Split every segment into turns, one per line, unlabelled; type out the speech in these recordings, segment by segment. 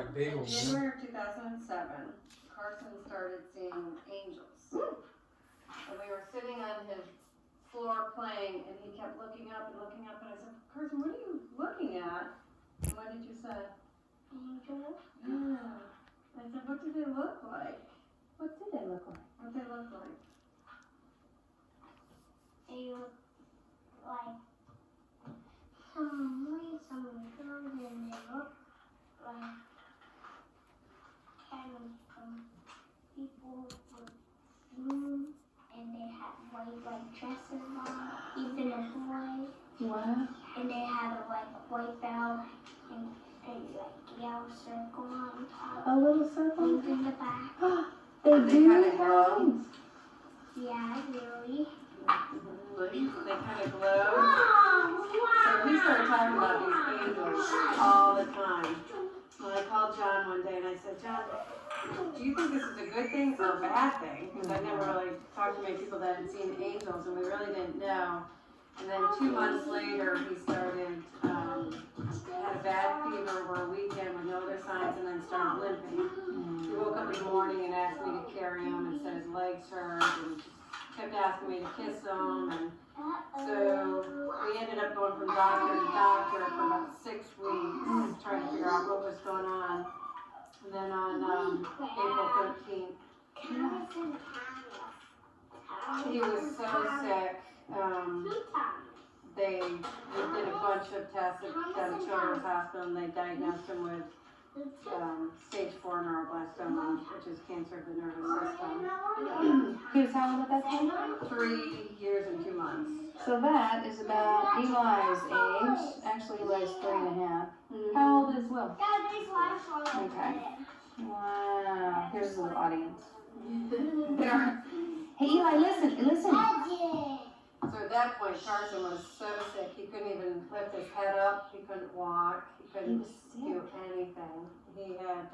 like bagels.
In January of 2007, Carson started seeing angels. And we were sitting on his floor playing, and he kept looking up, and I said, Carson, what are you looking at? And what did you say?
Angels.
Yeah. I said, what do they look like?
What did they look like?
What do they look like?
They look like some girls, and they look like kind of some people with blue, and they had white like dresses on, even a boy.
What?
And they had a white belt and like yellow circle on top.
A little circle?
Wings in the back.
They
They
do
kinda
have
glow?
wings.
Yeah, really.
They kind of glow. So we started talking about these angels all the time. And I called John one day and I said, John, do you think this is a good thing or a bad thing? Because I never really talked to many people that had seen angels, and we really didn't know. And then 2 months later, he started, had a bad fever over a weekend with no other signs, and then started limping. He woke up in the morning and asked me to carry him and said his legs hurt, and kept asking me to kiss him. And so we ended up going from doctor to doctor for about 6 weeks, trying to figure out what was going on. And then on April 13th, he was so sick. They did a bunch of tests at the Children's Hospital, and they diagnosed him with stage 4 neuroblastoma, which is cancer of the nervous system.
He was how old at that time?
3 years and 2 months.
So that is about Eli's age. Actually, Eli's 3.5. How old is Will? Okay. Wow. Here's his little audience. Hey Eli, listen.
So at that point, Carson was so sick, he couldn't even lift his head up, he couldn't walk, he couldn't do anything. He had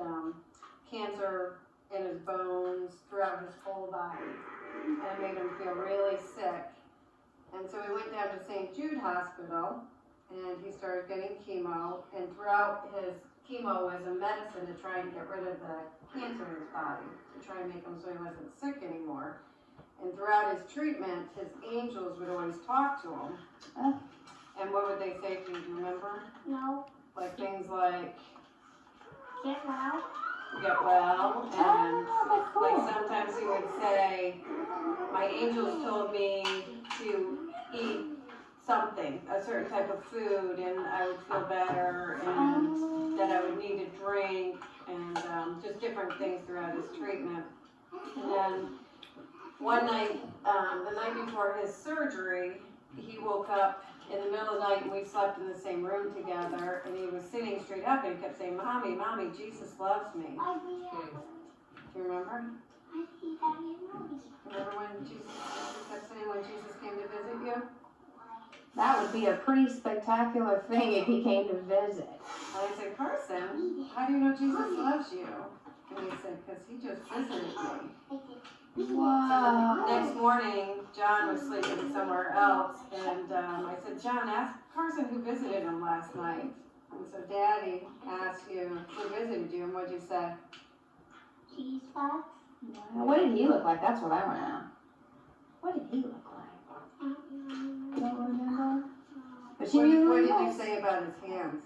cancer in his bones throughout his whole body, and it made him feel really sick. And so we went down to St. Jude Hospital, and he started getting chemo, and throughout his chemo was a medicine to try and get rid of the cancer in his body, to try and make him so he wasn't sick anymore. And throughout his treatment, his angels would always talk to him.
Oh.
And what would they say to you, do you remember?
No.
Like things like,
Get well.
get well, and
Oh, cool.
like sometimes he would say, my angels told me to eat something, a certain type of food, and I would feel better, and that I would need a drink, and just different things throughout his treatment. And then one night, the night before his surgery, he woke up in the middle of the night, and we slept in the same room together, and he was sitting straight up, and he kept saying, Mommy, Mommy, Jesus loves me. Do you remember? Remember when Jesus kept saying when Jesus came to visit you?
That would be a pretty spectacular thing if he came to visit.
And I said, Carson, how do you know Jesus loves you? And he said, because he just visited me.
Wow.
Next morning, John was sleeping somewhere else, and I said, John, ask Carson who visited him last night. And so Daddy asked you who visited you, and what'd you say?
Jesus.
Wow. What did he look like? That's what I want to know. What did he look like? Don't remember. But she knew
What
who he
did you
was.
say about his hands?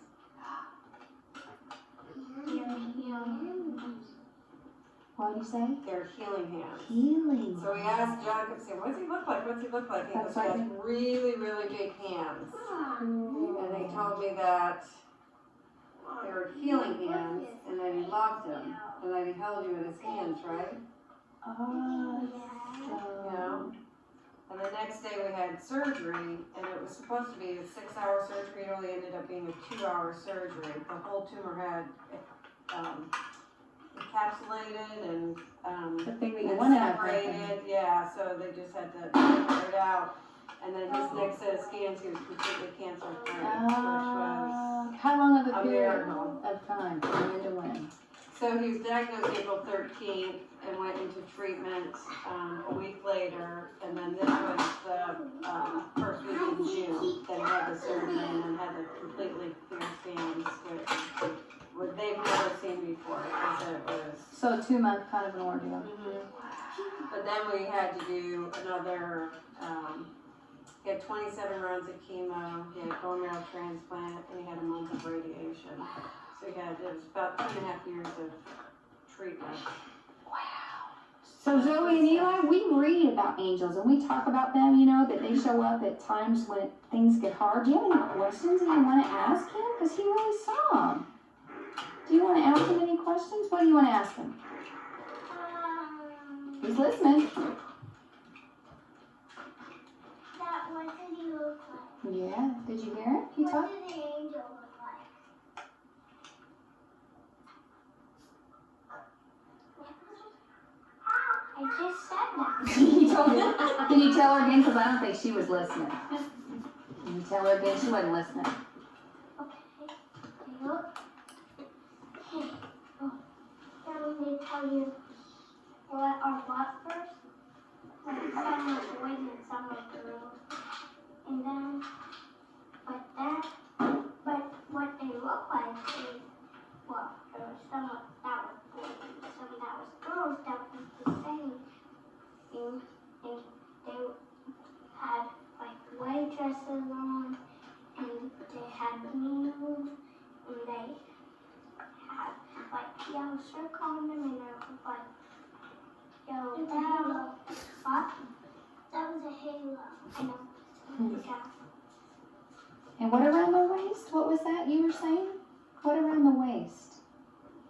What did he say?
They're healing hands.
Healing.
So we asked John, kept saying, what's he look like? What's he look like? He goes, he has really, really big hands. And they told me that they were healing hands, and that he loved him, and that he held you in his hands, right?
Oh,
You know? And the next day we had surgery, and it was supposed to be a 6-hour surgery. It only ended up being a 2-hour surgery. The whole tumor had encapsulated and
the thing that you
and
want to have.
separated. Yeah, so they just had to get it out. And then his next set of scans, he was completely cancer free, which was
How long of a
a
period
miracle.
of time from when to when?
So he was diagnosed April 13th and went into treatment a week later, and then this was the first week in June that he had the surgery and then had the completely clear scans, which they've never seen before it. They said it was.
So a 2-month kind of an ordeal.
But then we had to do another, he had 27 rounds of chemo, he had a bone marrow transplant, and he had a month of radiation. So it was about 2.5 years of treatment.
So Zoe and Eli, we read about angels and we talk about them, you know, that they show up at times when things get hard. Do you have any questions that you want to ask him? Because he really saw them. Do you want to ask him any questions? What do you want to ask him? He's listening.
That what did he look like?
Yeah. Did you hear it? He
What
talked.
did the angel look like? I just said that.
You told her. Can you tell her again? Because I don't think she was listening. Can you tell her again? She wasn't listening.
Okay. Look. Hey. Oh. Now let me tell you what are what first. Like some were boys and some were girls. And then, but what they look like is, well, there was some that was boys and some that was girls that was the same. And they had like white dresses on, and they had moon, and they had like yellow circle on them, and there was like yellow bell. What? That was a halo. I know. Yeah.
And what around the waist? What was that you were saying? What around the waist?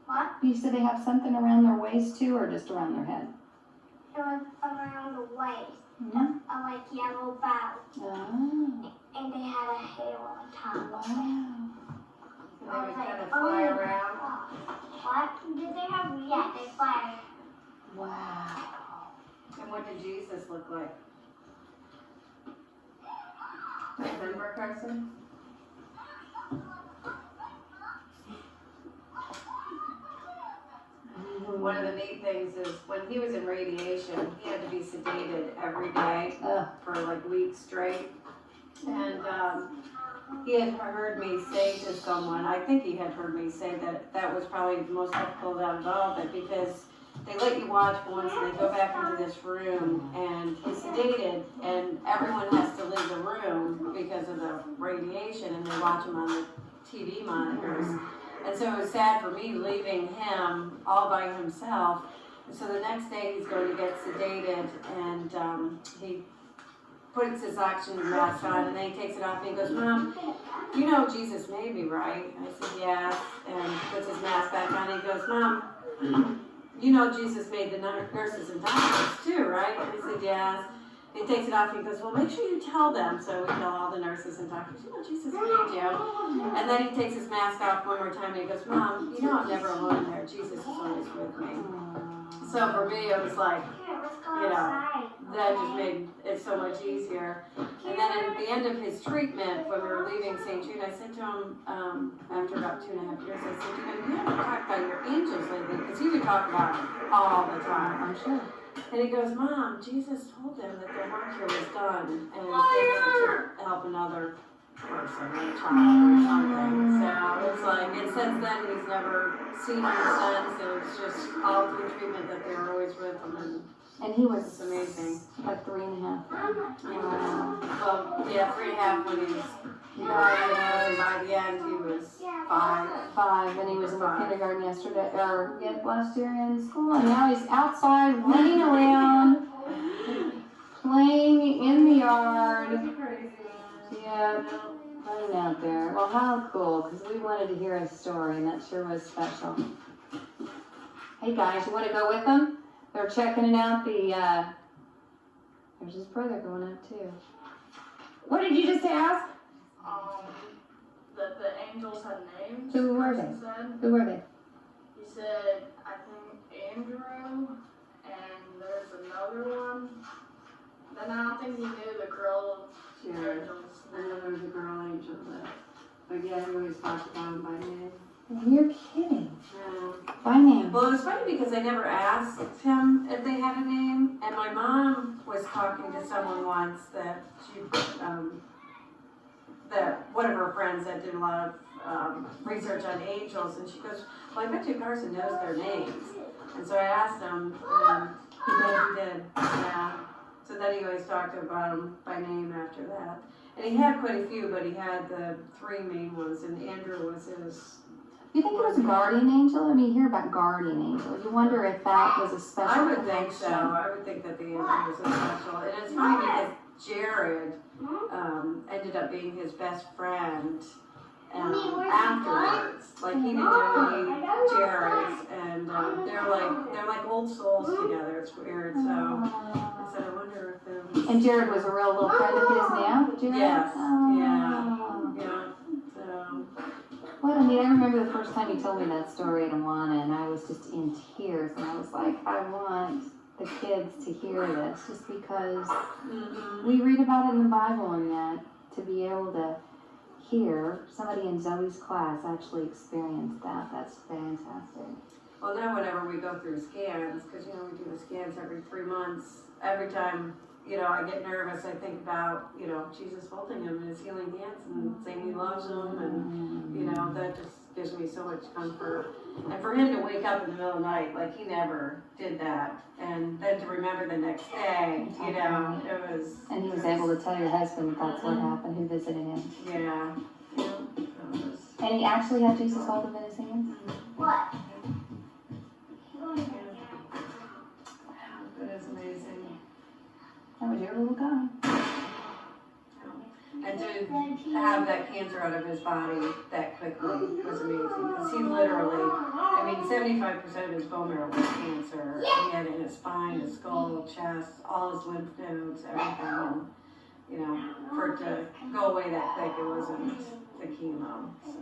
What?
You said they have something around their waist too, or just around their head?
It was around the waist,
Mm-hmm.
a like yellow bow,
Oh.
and they had a halo on top.
Wow.
So they would kind of fly around.
What? Did they have? Yeah, they fly.
Wow.
And what did Jesus look like? Remember, Carson? One of the neat things is when he was in radiation, he had to be sedated every day for like weeks straight. And he had heard me say to someone, I think he had heard me say that that was probably the most difficult out of all of it, because they let you watch once and they go back into this room and he's sedated and everyone has to leave the room because of the radiation, and they watch him on the TV monitors. And so it was sad for me leaving him all by himself. And so the next day he's going to get sedated, and he puts his oxygen mask on, and then he takes it off and he goes, Mom, you know Jesus made me, right? And I said, yes. And he puts his mask back on and he goes, Mom, you know Jesus made the nurses and doctors too, right? And I said, yes. He takes it off and he goes, well, make sure you tell them. So we tell all the nurses and doctors, you know, Jesus made you. And then he takes his mask off one more time and he goes, Mom, you know I'm never alone there. Jesus is always with me. So for me, it was like, you know, that just made it so much easier. And then at the end of his treatment, when we were leaving St. Jude, I said to him, after about 2.5 years, I said to him, you haven't talked about your angels lately, because he would talk about it all the time.
I'm sure.
And he goes, Mom, Jesus told them that their work here was done, and they wanted to help another person, a child or something. So it's like, and since then, he's never seen him since. It was just all through treatment that they were always with him,
And he was
it's amazing.
like 3.5.
Well, yeah, 3.5 when he's diagnosed. By the end, he was 5.
5, and he was in the kindergarten yesterday, or last year in school, and now he's outside running around, playing in the yard. Yeah, running out there. Well, how cool, because we wanted to hear his story, and that sure was special. Hey guys, you want to go with them? They're checking it out. There's his brother going up too. What did you just ask?
That the angels had names.
Who were they?
Carson said.
Who were they?
He said, I think Andrew, and there's another one. Then I don't think he knew the girl angels.
I know there was a girl angel, but yeah, he always talked about him by name.
You're kidding.
Yeah.
By name.
Well, it was funny because I never asked him if they had a name, and my mom was talking to someone once that she one of her friends that did a lot of research on angels, and she goes, well, I bet you Carson knows their names. And so I asked him, and he did, yeah. So then he always talked about them by name after that. And he had quite a few, but he had the 3 main ones, and Andrew was his.
You think it was a guardian angel? I mean, you hear about guardian angels. You wonder if that was a special
I would think so.
connection.
I would think that the angel was a special. And it's funny because Jared ended up being his best friend afterwards. Like he didn't know any Jareds, and they're like old souls together. It's weird. So I said, I wonder if there was.
And Jared was a real little friend of his now, Jared?
Yes.
Oh.
Yeah. So.
Well, I mean, I remember the first time you told me that story at Awana, and I was just in tears, and I was like, I want the kids to hear this, just because we read about it in the Bible, and that to be able to hear somebody in Zoe's class actually experience that, that's fantastic.
Well, now whenever we go through scans, because, we do the scans every 3 months, every time, I get nervous, I think about, Jesus holding him in his healing hands and saying he loves him, and, that just gives me so much comfort. And for him to wake up in the middle of the night, like he never did that, and then to remember the next day, it was.
And he was able to tell your husband that's what happened, who visited him.
Yeah.
And he actually had Jesus hold him in his hands?
What?
That is amazing.
That was your little guy.
And to have that cancer out of his body that quickly was amazing, because he literally, 75% of his bone marrow was cancer. He had it in his spine, his skull, chest, all his lymph nodes, everything. And, for it to go away that quick, it wasn't the chemo. So.